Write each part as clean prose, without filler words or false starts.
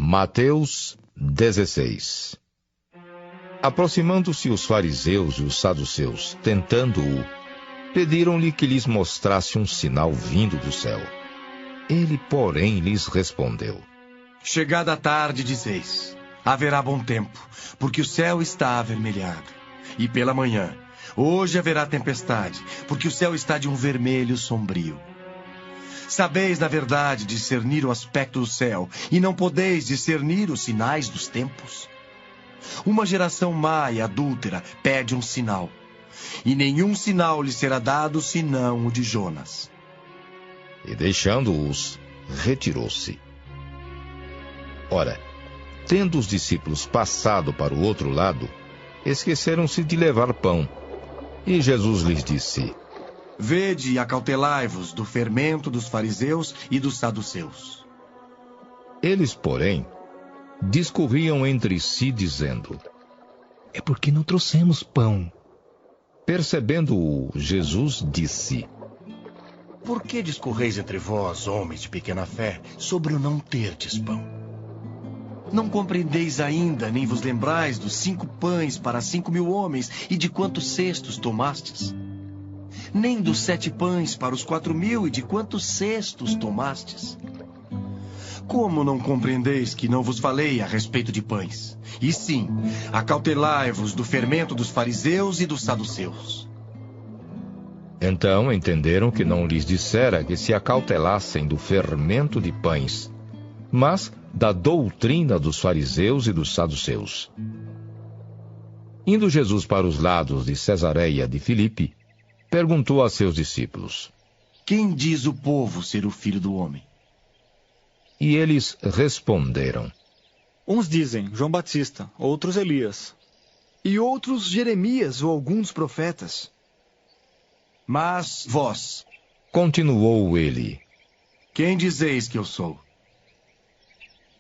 Mateus 16. Aproximando-se os fariseus e os saduceus, tentando-o, pediram-lhe que lhes mostrasse um sinal vindo do céu. Ele, porém, lhes respondeu: Chegada a tarde, dizeis, haverá bom tempo, porque o céu está avermelhado. E pela manhã, hoje haverá tempestade, porque o céu está de um vermelho sombrio. Sabeis, na verdade, discernir o aspecto do céu, e não podeis discernir os sinais dos tempos? Uma geração má e adúltera pede um sinal, e nenhum sinal lhe será dado senão o de Jonas. E deixando-os, retirou-se. Ora, tendo os discípulos passado para o outro lado, esqueceram-se de levar pão. E Jesus lhes disse: Vede e acautelai-vos do fermento dos fariseus e dos saduceus. Eles, porém, discorriam entre si, dizendo: É porque não trouxemos pão. Percebendo-o, Jesus disse: Por que discorreis entre vós, homens de pequena fé, sobre o não terdes pão? Não compreendeis ainda, nem vos lembrais dos 5 pães para 5.000 homens, e de quantos cestos tomastes? Nem dos 7 pães para os 4.000, e de quantos cestos tomastes? Como não compreendeis que não vos falei a respeito de pães? E sim, acautelai-vos do fermento dos fariseus e dos saduceus. Então entenderam que não lhes dissera que se acautelassem do fermento de pães, mas da doutrina dos fariseus e dos saduceus. Indo Jesus para os lados de Cesareia de Filipe, perguntou a seus discípulos: Quem diz o povo ser o Filho do Homem? E eles responderam: Uns dizem João Batista, outros Elias. E outros Jeremias ou algum dos profetas. Mas vós, continuou ele, quem dizeis que eu sou?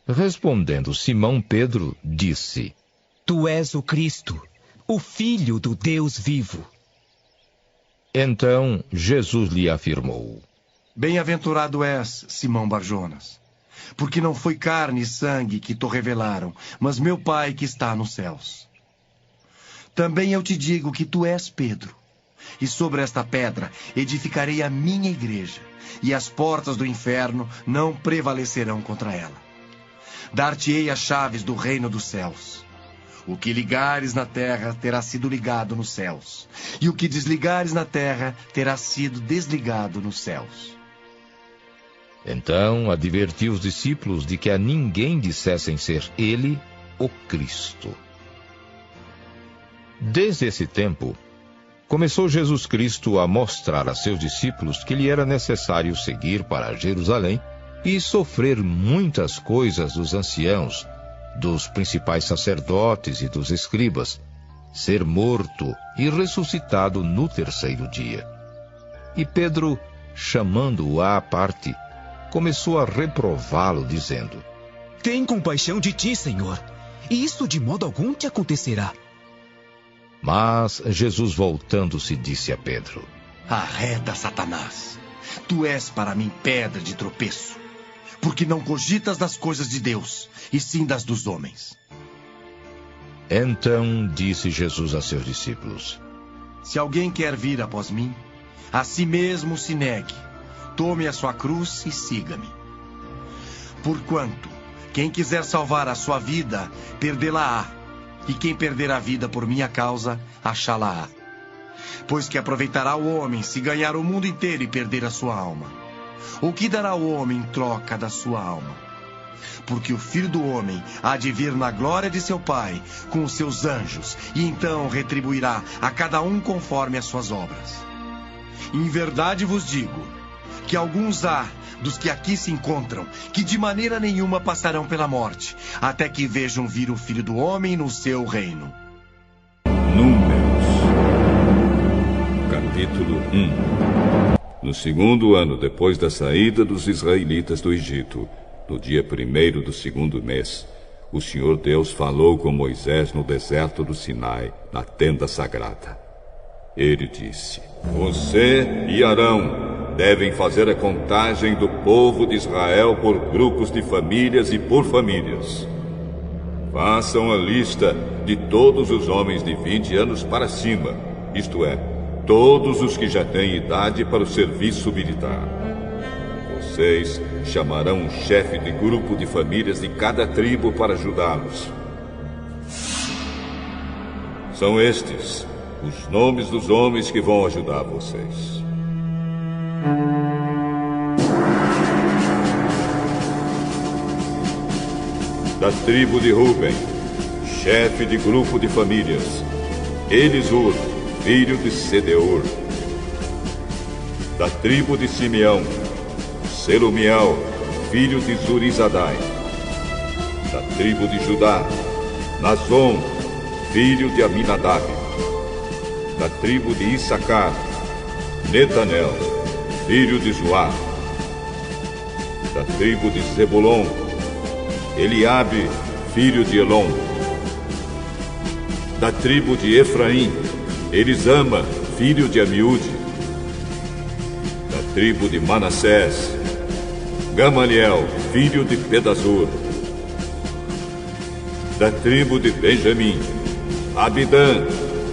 Respondendo Simão Pedro, disse: Tu és o Cristo, o Filho do Deus vivo. Então Jesus lhe afirmou: Bem-aventurado és, Simão Barjonas, porque não foi carne e sangue que te revelaram, mas meu Pai que está nos céus. Também eu te digo que tu és Pedro, e sobre esta pedra edificarei a minha igreja, e as portas do inferno não prevalecerão contra ela. Dar-te-ei as chaves do reino dos céus. O que ligares na terra terá sido ligado nos céus, e o que desligares na terra terá sido desligado nos céus. Então advertiu os discípulos de que a ninguém dissessem ser ele o Cristo. Desde esse tempo, começou Jesus Cristo a mostrar a seus discípulos que lhe era necessário seguir para Jerusalém e sofrer muitas coisas dos anciãos, dos principais sacerdotes e dos escribas, ser morto e ressuscitado no 3º dia. E Pedro, chamando-o à parte, começou a reprová-lo, dizendo: Tem compaixão de ti, Senhor, e isso de modo algum te acontecerá. Mas Jesus, voltando-se, disse a Pedro: Arreda, Satanás! Tu és para mim pedra de tropeço, porque não cogitas das coisas de Deus, e sim das dos homens. Então disse Jesus a seus discípulos: Se alguém quer vir após mim, a si mesmo se negue, tome a sua cruz e siga-me. Porquanto, quem quiser salvar a sua vida, perdê-la-á, e quem perder a vida por minha causa, achá-la-á. Pois que aproveitará o homem se ganhar o mundo inteiro e perder a sua alma? O que dará o homem em troca da sua alma? Porque o Filho do Homem há de vir na glória de seu Pai, com os seus anjos, e então retribuirá a cada um conforme as suas obras. Em verdade vos digo, que alguns há dos que aqui se encontram, que de maneira nenhuma passarão pela morte, até que vejam vir o Filho do Homem no seu reino. Números, capítulo 1. No 2º ano depois da saída dos israelitas do Egito, no dia 1º do 2º mês, o Senhor Deus falou com Moisés no deserto do Sinai, na tenda sagrada. Ele disse: Você e Arão devem fazer a contagem do povo de Israel por grupos de famílias e por famílias. Façam a lista de todos os homens de 20 anos para cima, isto é, todos os que já têm idade para o serviço militar. Vocês chamarão um chefe de grupo de famílias de cada tribo para ajudá-los. São estes os nomes dos homens que vão ajudar vocês. Da tribo de Ruben, chefe de grupo de famílias, Elisur, filho de Sedeur. Da tribo de Simeão, Selumiel, filho de Zurizadai. Da tribo de Judá, Nazon, filho de Aminadab. Da tribo de Issacar, Netanel, filho de Zoar. Da tribo de Zebulon, Eliabe, filho de Elon. Da tribo de Efraim, Elisama, filho de Amiúde. Da tribo de Manassés, Gamaliel, filho de Pedazur. Da tribo de Benjamim, Abidã,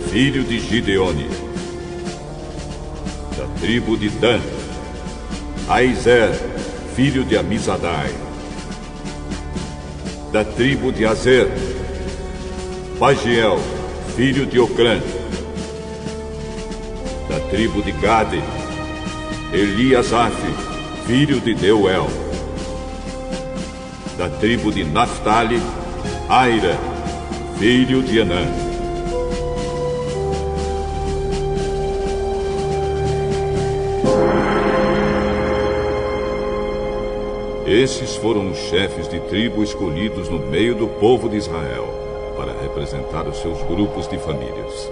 filho de Gideone. Da tribo de Dan, Aizer, filho de Amizadai. Da tribo de Azer, Pagiel, filho de Ocrã. Da tribo de Gade, Eliasaf, filho de Deuel. Da tribo de Naphtali, Aira, filho de Anã. Esses foram os chefes de tribo escolhidos no meio do povo de Israel para representar os seus grupos de famílias.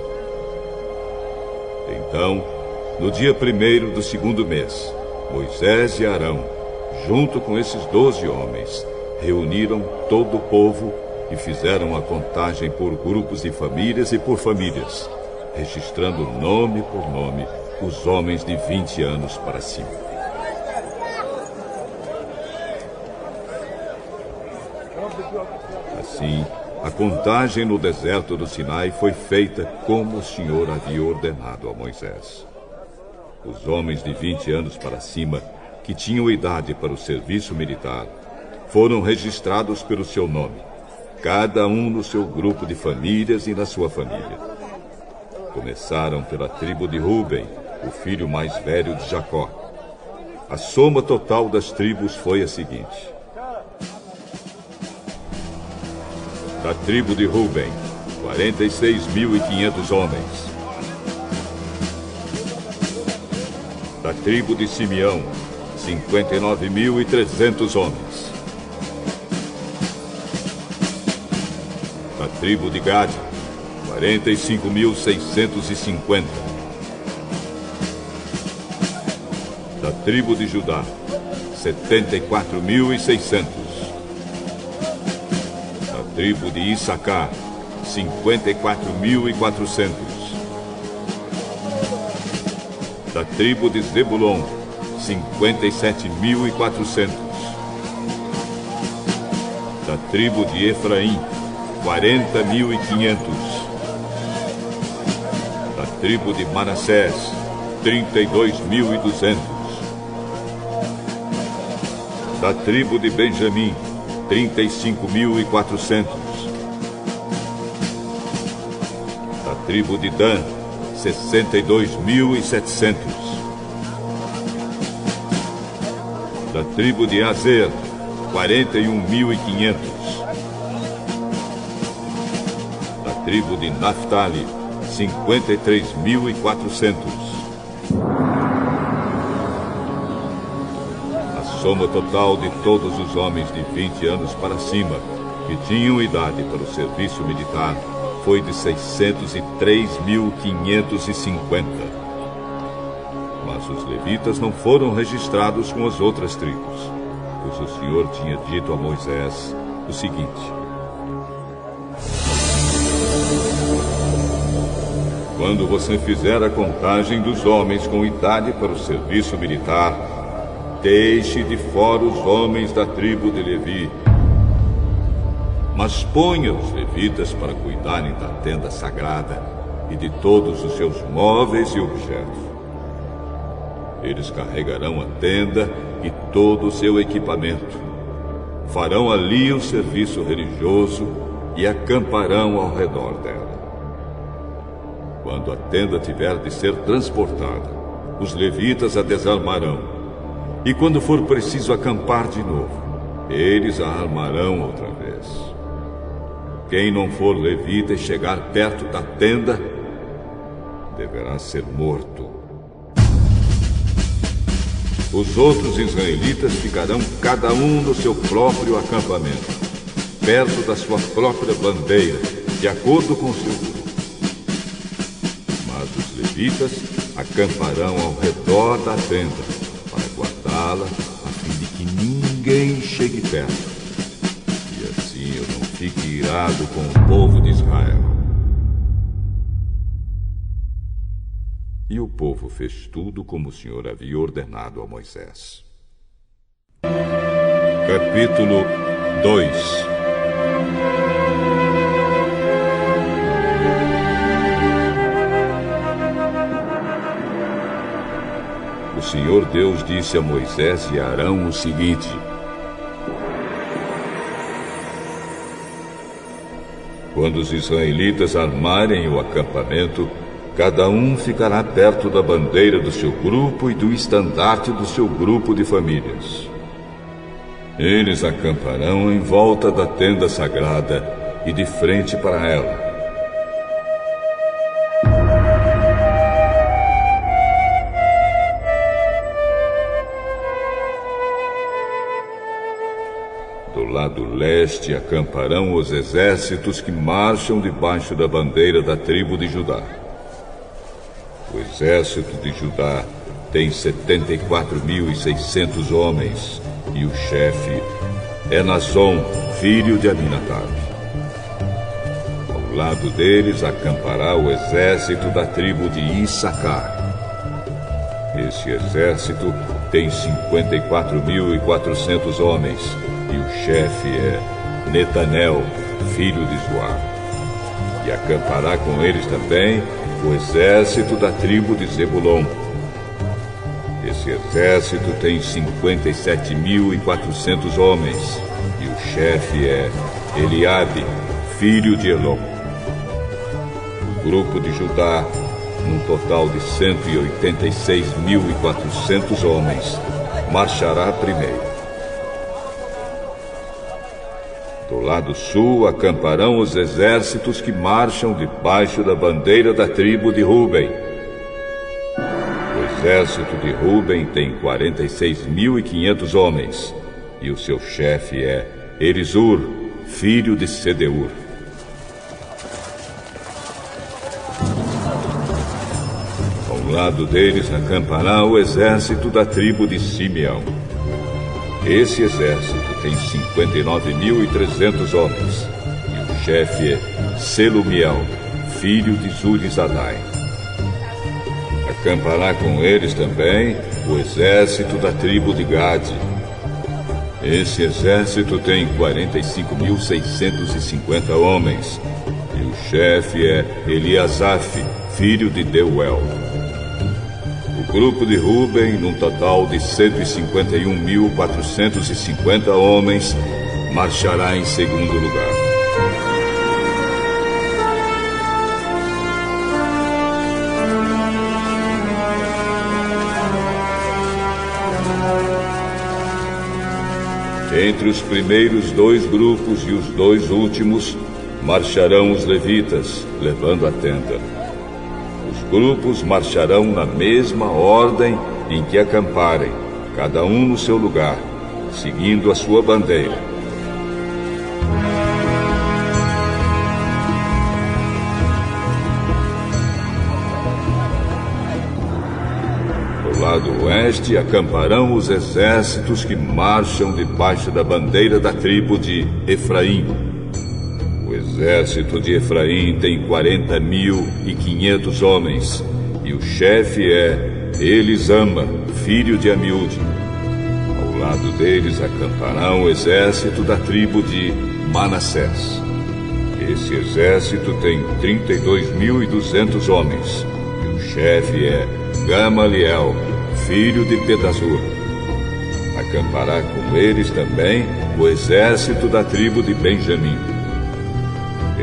Então, no dia 1º do 2º mês, Moisés e Arão, junto com esses 12 homens, reuniram todo o povo e fizeram a contagem por grupos de famílias e por famílias, registrando nome por nome os homens de 20 anos para cima. Assim, a contagem no deserto do Sinai foi feita como o Senhor havia ordenado a Moisés. Os homens de 20 anos para cima, que tinham idade para o serviço militar, foram registrados pelo seu nome, cada um no seu grupo de famílias e na sua família. Começaram pela tribo de Ruben, o filho mais velho de Jacó. A soma total das tribos foi a seguinte: da tribo de Ruben, 46.500 homens. Da tribo de Simeão, 59.300 homens. Da tribo de Gade, 45.650. Da tribo de Judá, 74.600. Da tribo de Issacar, 54.400. Da tribo de Zebulon, 57.400. Da tribo de Efraim, 40.500. Da tribo de Manassés, 32.200. Da tribo de Benjamim, 35.400. Da tribo de Dan, 62.700. Da tribo de Azer, 41.500. Da tribo de Naphtali, 53.400. A soma total de todos os homens de 20 anos para cima que tinham idade para o serviço militar foi de 603.550. Mas os levitas não foram registrados com as outras tribos, pois o Senhor tinha dito a Moisés o seguinte: Quando você fizer a contagem dos homens com idade para o serviço militar, deixe de fora os homens da tribo de Levi. Mas ponha os levitas para cuidarem da tenda sagrada e de todos os seus móveis e objetos. Eles carregarão a tenda e todo o seu equipamento. Farão ali o serviço religioso e acamparão ao redor dela. Quando a tenda tiver de ser transportada, os levitas a desarmarão. E quando for preciso acampar de novo, eles a armarão outra vez. Quem não for levita e chegar perto da tenda, deverá ser morto. Os outros israelitas ficarão cada um no seu próprio acampamento, perto da sua própria bandeira, de acordo com o seu grupo. Mas os levitas acamparão ao redor da tenda, para guardá-la, a fim de que ninguém chegue perto. E assim eu não fique irado com o povo de Israel. E o povo fez tudo como o Senhor havia ordenado a Moisés. Capítulo 2. O Senhor Deus disse a Moisés e a Arão o seguinte: quando os israelitas armarem o acampamento, cada um ficará perto da bandeira do seu grupo e do estandarte do seu grupo de famílias. Eles acamparão em volta da tenda sagrada e de frente para ela. Do lado leste acamparão os exércitos que marcham debaixo da bandeira da tribo de Judá. O exército de Judá tem 74.600 homens, e o chefe é Naasson, filho de Aminadab. Ao lado deles acampará o exército da tribo de Issacar. Esse exército tem 54.400 homens, e o chefe é Netanel, filho de Zoar. E acampará com eles também o exército da tribo de Zebulon. Esse exército tem 57.400 homens, e o chefe é Eliabe, filho de Elom. O grupo de Judá, num total de 186.400 homens, marchará primeiro. Do lado sul acamparão os exércitos que marcham debaixo da bandeira da tribo de Ruben. O exército de Ruben tem 46.500 homens, e o seu chefe é Elisur, filho de Sedeur. Ao lado deles acampará o exército da tribo de Simeão. Esse exército tem 59.300 homens, e o chefe é Selumiel, filho de Zurizadai. Acampará com eles também o exército da tribo de Gade. Esse exército tem 45.650 homens, e o chefe é Eliasaf, filho de Deuel. O grupo de Ruben, num total de 151.450 homens, marchará em segundo lugar. Entre os primeiros dois grupos e os dois últimos, marcharão os levitas, levando a tenda. Os grupos marcharão na mesma ordem em que acamparem, cada um no seu lugar, seguindo a sua bandeira. Do lado oeste acamparão os exércitos que marcham debaixo da bandeira da tribo de Efraim. O O exército de Efraim tem 40.500 homens, e o chefe é Elisama, filho de Amiúde. Ao lado deles acampará o exército da tribo de Manassés. Esse exército tem 32.200 homens, e o chefe é Gamaliel, filho de Pedazur. Acampará com eles também o exército da tribo de Benjamim.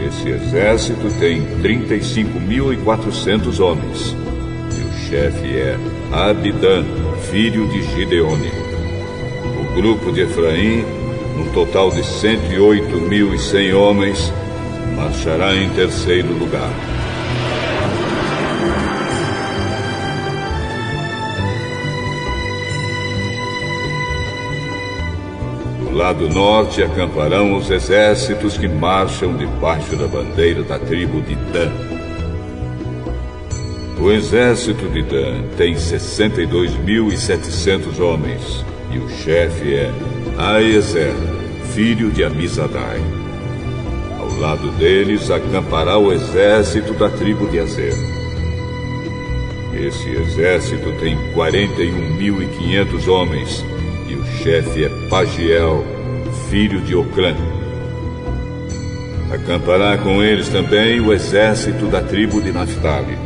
Esse exército tem 35.400 homens, e o chefe é Abidã, filho de Gideone. O grupo de Efraim, um total de 108.100 homens, marchará em terceiro lugar. Do lado norte acamparão os exércitos que marcham debaixo da bandeira da tribo de Dan. O exército de Dan tem 62.700 homens, e o chefe é Aiezer, filho de Amizadai. Ao lado deles acampará o exército da tribo de Azer. Esse exército tem 41.500 homens, e o chefe é Pagiel, filho de Ocrã. Acampará com eles também o exército da tribo de Naftali.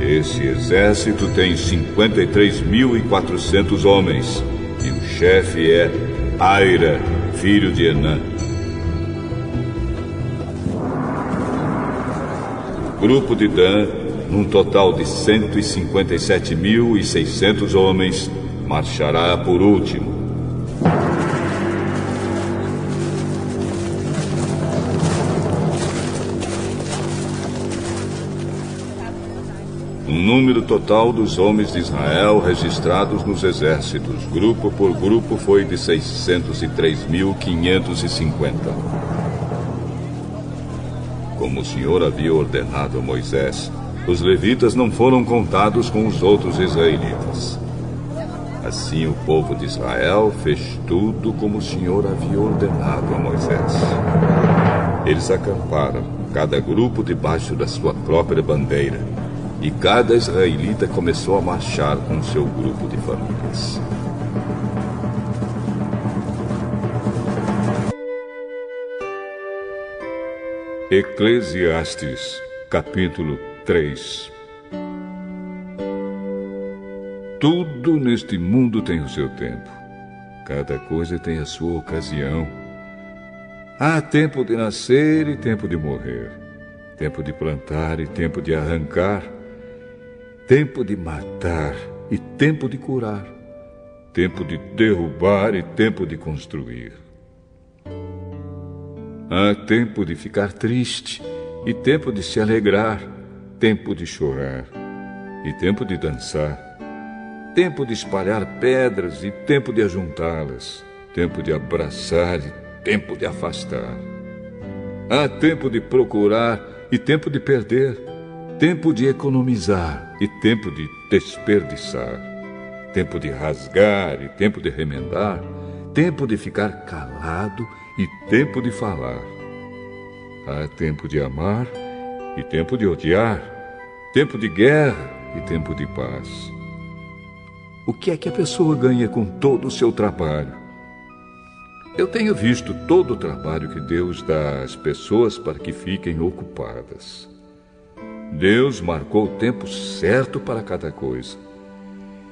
Esse exército tem 53.400 homens, e o chefe é Aira, filho de Enã. O grupo de Dan, num total de 157.600 homens, marchará por último. O número total dos homens de Israel registrados nos exércitos, grupo por grupo, foi de 603.550. Como o Senhor havia ordenado a Moisés, os levitas não foram contados com os outros israelitas. Assim o povo de Israel fez tudo como o Senhor havia ordenado a Moisés. Eles acamparam, cada grupo debaixo da sua própria bandeira, e cada israelita começou a marchar com seu grupo de famílias. Eclesiastes, capítulo 3. Tudo neste mundo tem o seu tempo. Cada coisa tem a sua ocasião. Há tempo de nascer e tempo de morrer. Tempo de plantar e tempo de arrancar. Tempo de matar e tempo de curar. Tempo de derrubar e tempo de construir. Há tempo de ficar triste e tempo de se alegrar. Tempo de chorar e tempo de dançar. Tempo de espalhar pedras e tempo de ajuntá-las. Tempo de abraçar e tempo de afastar. Há tempo de procurar e tempo de perder. Tempo de economizar e tempo de desperdiçar. Tempo de rasgar e tempo de remendar. Tempo de ficar calado e tempo de falar. Há tempo de amar e tempo de odiar. Tempo de guerra e tempo de paz. O que é que a pessoa ganha com todo o seu trabalho? Eu tenho visto todo o trabalho que Deus dá às pessoas para que fiquem ocupadas. Deus marcou o tempo certo para cada coisa.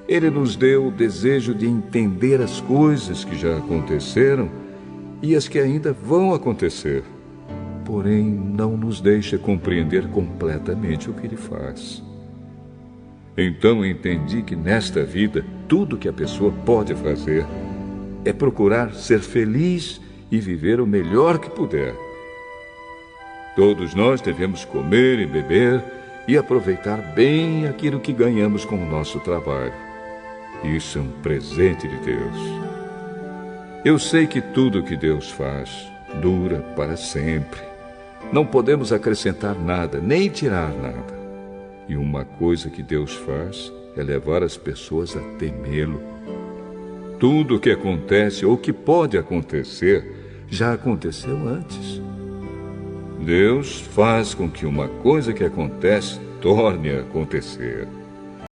Ele nos deu o desejo de entender as coisas que já aconteceram e as que ainda vão acontecer. Porém, não nos deixa compreender completamente o que Ele faz. Então entendi que nesta vida, tudo que a pessoa pode fazer é procurar ser feliz e viver o melhor que puder. Todos nós devemos comer e beber e aproveitar bem aquilo que ganhamos com o nosso trabalho. Isso é um presente de Deus. Eu sei que tudo que Deus faz dura para sempre. Não podemos acrescentar nada, nem tirar nada. E uma coisa que Deus faz é levar as pessoas a temê-lo. Tudo o que acontece ou que pode acontecer já aconteceu antes. Deus faz com que uma coisa que acontece torne a acontecer.